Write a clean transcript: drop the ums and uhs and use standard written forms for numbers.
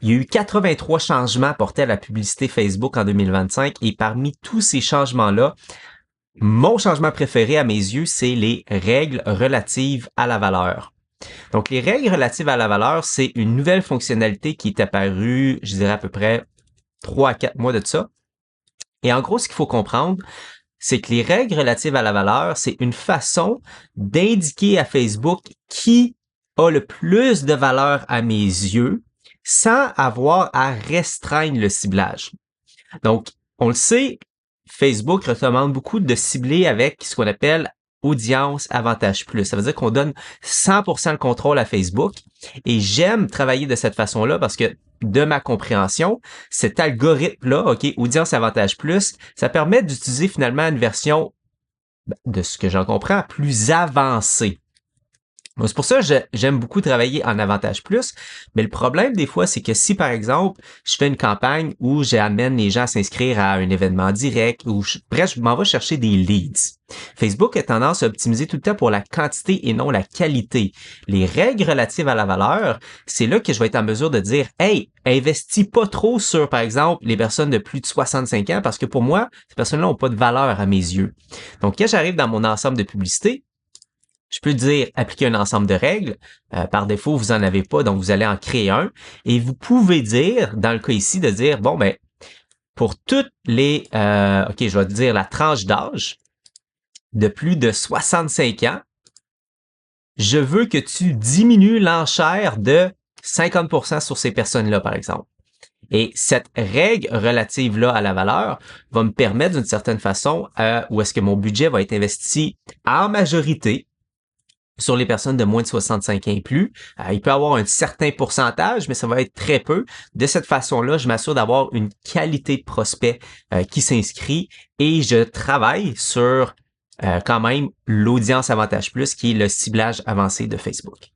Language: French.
Il y a eu 83 changements apportés à la publicité Facebook en 2025 et parmi tous ces changements-là, mon changement préféré à mes yeux, c'est les règles relatives à la valeur. Donc, les règles relatives à la valeur, c'est une nouvelle fonctionnalité qui est apparue, je dirais à peu près 3 à 4 mois de ça. Et en gros, ce qu'il faut comprendre, c'est que les règles relatives à la valeur, c'est une façon d'indiquer à Facebook qui a le plus de valeur à mes yeux sans avoir à restreindre le ciblage. Donc, on le sait, Facebook recommande beaucoup de cibler avec ce qu'on appelle audience avantage plus. Ça veut dire qu'on donne 100% le contrôle à Facebook et j'aime travailler de cette façon-là parce que de ma compréhension, cet algorithme-là, OK, audience avantage plus, ça permet d'utiliser finalement une version, de ce que j'en comprends, plus avancée. C'est pour ça que j'aime beaucoup travailler en avantage plus, mais le problème des fois, c'est que si par exemple, je fais une campagne où j'amène les gens à s'inscrire à un événement direct, ou bref, je m'en vais chercher des leads. Facebook a tendance à optimiser tout le temps pour la quantité et non la qualité. Les règles relatives à la valeur, c'est là que je vais être en mesure de dire, hey, investis pas trop sur, par exemple, les personnes de plus de 65 ans, parce que pour moi, ces personnes-là n'ont pas de valeur à mes yeux. Donc, quand j'arrive dans mon ensemble de publicité, je peux dire appliquer un ensemble de règles. Par défaut, vous en avez pas, donc vous allez en créer un. Et vous pouvez dire, dans le cas ici, de dire, bon, ben, pour toutes les, OK, je vais te dire la tranche d'âge de plus de 65 ans, je veux que tu diminues l'enchère de 50% sur ces personnes-là, par exemple. Et cette règle relative-là à la valeur va me permettre d'une certaine façon où est-ce que mon budget va être investi en majorité sur les personnes de moins de 65 ans et plus. Il peut avoir un certain pourcentage, mais ça va être très peu. De cette façon-là, je m'assure d'avoir une qualité de prospect qui s'inscrit et je travaille sur quand même l'audience avantage plus, qui est le ciblage avancé de Facebook.